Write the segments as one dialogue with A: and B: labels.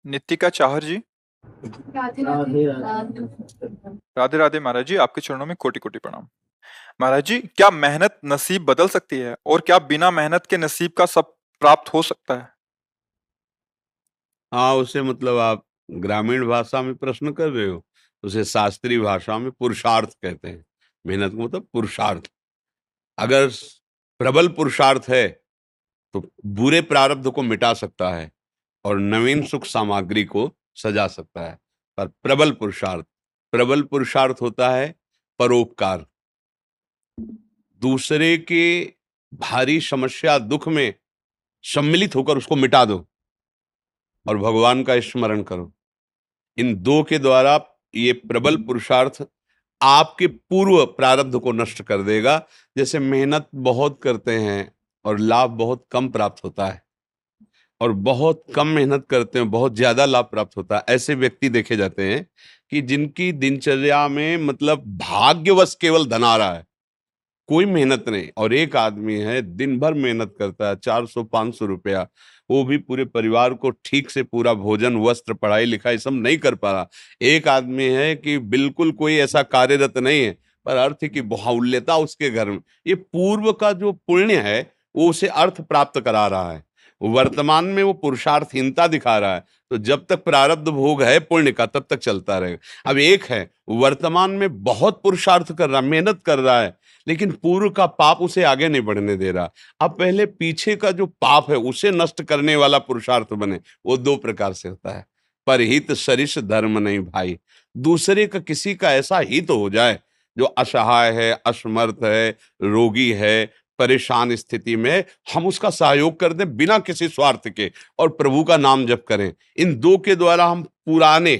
A: नित्तिका चाहर जी।
B: राधे राधे राधे।
A: राधे राधे महाराज जी, आपके चरणों में कोटि कोटि प्रणाम। महाराज जी, क्या मेहनत नसीब बदल सकती है और क्या बिना मेहनत के नसीब का सब प्राप्त हो सकता है?
C: हाँ, उसे मतलब आप ग्रामीण भाषा में प्रश्न कर रहे हो। उसे शास्त्रीय भाषा में पुरुषार्थ कहते हैं। मेहनत का मतलब पुरुषार्थ। अगर प्रबल पुरुषार्थ है तो बुरे प्रारब्ध को मिटा सकता है और नवीन सुख सामग्री को सजा सकता है। पर प्रबल पुरुषार्थ होता है परोपकार। दूसरे के भारी समस्या दुख में सम्मिलित होकर उसको मिटा दो और भगवान का स्मरण करो। इन दो के द्वारा ये प्रबल पुरुषार्थ आपके पूर्व प्रारब्ध को नष्ट कर देगा। जैसे मेहनत बहुत करते हैं और लाभ बहुत कम प्राप्त होता है, और बहुत कम मेहनत करते हैं बहुत ज्यादा लाभ प्राप्त होता है। ऐसे व्यक्ति देखे जाते हैं कि जिनकी दिनचर्या में मतलब भाग्यवश केवल धन आ रहा है, कोई मेहनत नहीं। और एक आदमी है दिन भर मेहनत करता है, 400-500 रुपया, वो भी पूरे परिवार को ठीक से पूरा भोजन वस्त्र पढ़ाई लिखाई सब नहीं कर पा रहा। एक आदमी है कि बिल्कुल कोई ऐसा कार्यरत नहीं है, पर अर्थ की बाहुल्यता उसके घर में, ये पूर्व का जो पुण्य है वो उसे अर्थ प्राप्त करा रहा है। वर्तमान में वो पुरुषार्थहीनता दिखा रहा है। तो जब तक प्रारब्ध भोग है पुण्य का तब तक चलता रहेगा। अब एक है वर्तमान में बहुत पुरुषार्थ कर रहा, मेहनत कर रहा है, लेकिन पूर्व का पाप उसे आगे नहीं बढ़ने दे रहा। अब पहले पीछे का जो पाप है उसे नष्ट करने वाला पुरुषार्थ बने। वो दो प्रकार से होता है। परहित सरिष धर्म नहीं भाई। दूसरे का किसी का ऐसा हित हो जाए जो असहाय है, असमर्थ है, रोगी है, परेशान स्थिति में, हम उसका सहयोग कर दें बिना किसी स्वार्थ के और प्रभु का नाम जप करें। इन दो के द्वारा हम पुराने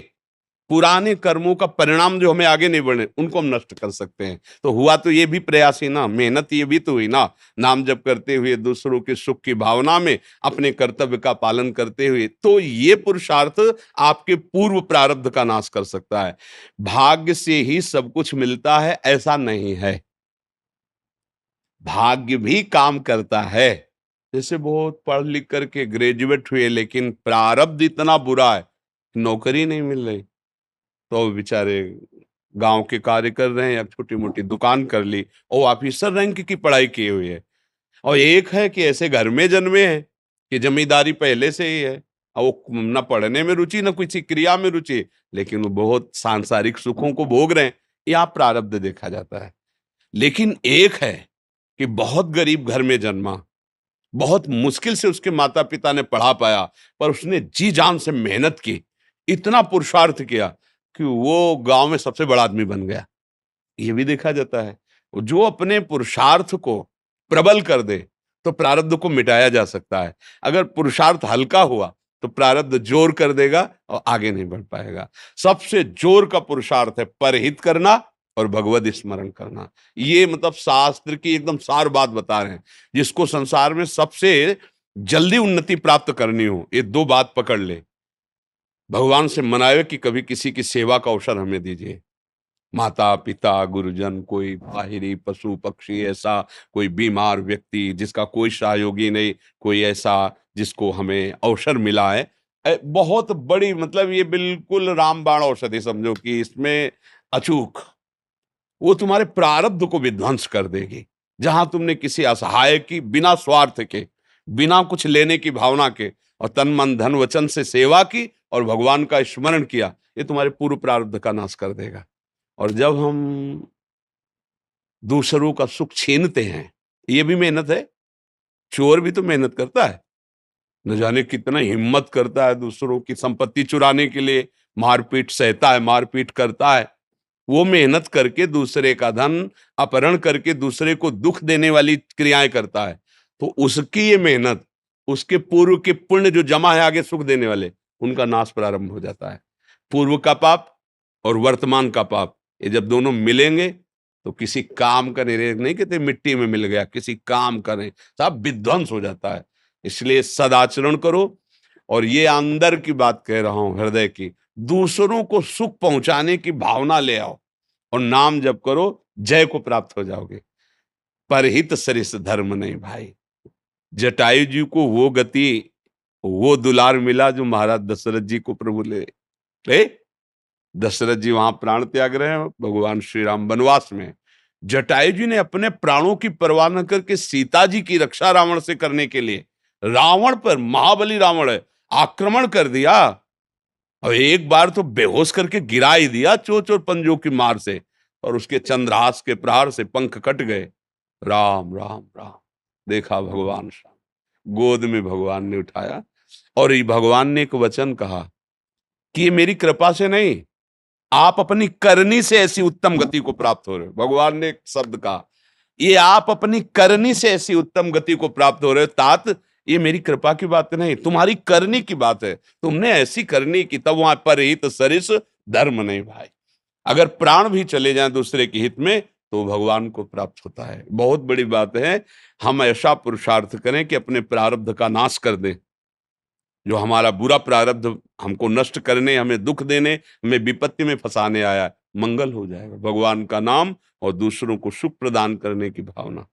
C: पुराने कर्मों का परिणाम जो हमें आगे नहीं बढ़े उनको हम नष्ट कर सकते हैं। तो हुआ तो ये भी प्रयास ही ना, मेहनत ये भी तो हुई ना। नाम जप करते हुए दूसरों के सुख की भावना में अपने कर्तव्य का पालन करते हुए, तो ये पुरुषार्थ आपके पूर्व प्रारब्ध का नाश कर सकता है। भाग्य से ही सब कुछ मिलता है ऐसा नहीं है, भाग्य भी काम करता है। जैसे बहुत पढ़ लिख करके ग्रेजुएट हुए लेकिन प्रारब्ध इतना बुरा है, नौकरी नहीं मिल रही, तो बेचारे गांव के कार्य कर रहे हैं या छोटी मोटी दुकान कर ली और ऑफिसर रैंक की पढ़ाई की हुई है। और एक है कि ऐसे घर में जन्मे हैं कि जमींदारी पहले से ही है, और वो न पढ़ने में रुचि न किसी क्रिया में रुचि, लेकिन वो बहुत सांसारिक सुखों को भोग रहे हैं। यहाँ प्रारब्ध देखा जाता है। लेकिन एक है कि बहुत गरीब घर में जन्मा, बहुत मुश्किल से उसके माता पिता ने पढ़ा पाया, पर उसने जी जान से मेहनत की, इतना पुरुषार्थ किया कि वो गांव में सबसे बड़ा आदमी बन गया। ये भी देखा जाता है। जो अपने पुरुषार्थ को प्रबल कर दे तो प्रारब्ध को मिटाया जा सकता है। अगर पुरुषार्थ हल्का हुआ तो प्रारब्ध जोर कर देगा और आगे नहीं बढ़ पाएगा। सबसे जोर का पुरुषार्थ है परहित करना और भगवत स्मरण करना। ये मतलब शास्त्र की एकदम सार बात बता रहे हैं। जिसको संसार में सबसे जल्दी उन्नति प्राप्त करनी हो, ये दो बात पकड़ ले। भगवान से मनावे कि कभी किसी की सेवा का अवसर हमें दीजिए। माता पिता गुरुजन, कोई बाहरी पशु पक्षी, ऐसा कोई बीमार व्यक्ति जिसका कोई सहयोगी नहीं, कोई ऐसा जिसको हमें अवसर मिला है, बहुत बड़ी मतलब ये बिल्कुल रामबाण औषधि समझो कि इसमें अचूक वो तुम्हारे प्रारब्ध को विध्वंस कर देगी। जहां तुमने किसी असहाय की बिना स्वार्थ के, बिना कुछ लेने की भावना के और तन मन धन वचन से सेवा की और भगवान का स्मरण किया, ये तुम्हारे पूर्व प्रारब्ध का नाश कर देगा। और जब हम दूसरों का सुख छीनते हैं, ये भी मेहनत है। चोर भी तो मेहनत करता है, न जाने कितना हिम्मत करता है दूसरों की संपत्ति चुराने के लिए, मारपीट सहता है, मारपीट करता है। वो मेहनत करके दूसरे का धन अपहरण करके दूसरे को दुख देने वाली क्रियाएं करता है। तो उसकी ये मेहनत, उसके पूर्व के पुण्य जो जमा है आगे सुख देने वाले, उनका नाश प्रारंभ हो जाता है। पूर्व का पाप और वर्तमान का पाप, ये जब दोनों मिलेंगे तो किसी काम का नहीं कहते मिट्टी में मिल गया, किसी काम का नहीं, सब विध्वंस हो जाता है। इसलिए सदाचरण करो। और ये अंदर की बात कह रहा हूं, हृदय की, दूसरों को सुख पहुंचाने की भावना ले आओ और नाम जप करो, जय को प्राप्त हो जाओगे। परहित सरिस धर्म नहीं भाई। जटायु जी को वो गति वो दुलार मिला जो महाराज दशरथ जी को प्रभु ले। दशरथ जी वहां प्राण त्याग रहे हैं, भगवान श्री राम वनवास में। जटायु जी ने अपने प्राणों की परवाह न करके सीता जी की रक्षा रावण से करने के लिए रावण पर, महाबली रावण है, आक्रमण कर दिया और एक बार तो बेहोश करके गिरा ही दिया चोंच और पंजों की मार से, और उसके चंद्रहास के प्रहार से पंख कट गए। राम राम राम। देखा भगवान श्याम, गोद में भगवान ने उठाया और ये भगवान ने एक वचन कहा कि ये मेरी कृपा से नहीं, आप अपनी करनी से ऐसी उत्तम गति को प्राप्त हो रहे हो। भगवान ने एक शब्द कहा, ये आप अपनी करनी से ऐसी उत्तम गति को प्राप्त हो रहे हो। तात, ये मेरी कृपा की बात नहीं, तुम्हारी करनी की बात है। तुमने ऐसी करनी की, तब वहां परहित सरिस धर्म नहीं भाई। अगर प्राण भी चले जाएं दूसरे के हित में तो भगवान को प्राप्त होता है। बहुत बड़ी बात है, हम ऐसा पुरुषार्थ करें कि अपने प्रारब्ध का नाश कर दें। जो हमारा बुरा प्रारब्ध हमको नष्ट करने, हमें दुख देने, हमें विपत्ति में फंसाने आया, मंगल हो जाएगा। भगवान का नाम और दूसरों को सुख प्रदान करने की भावना।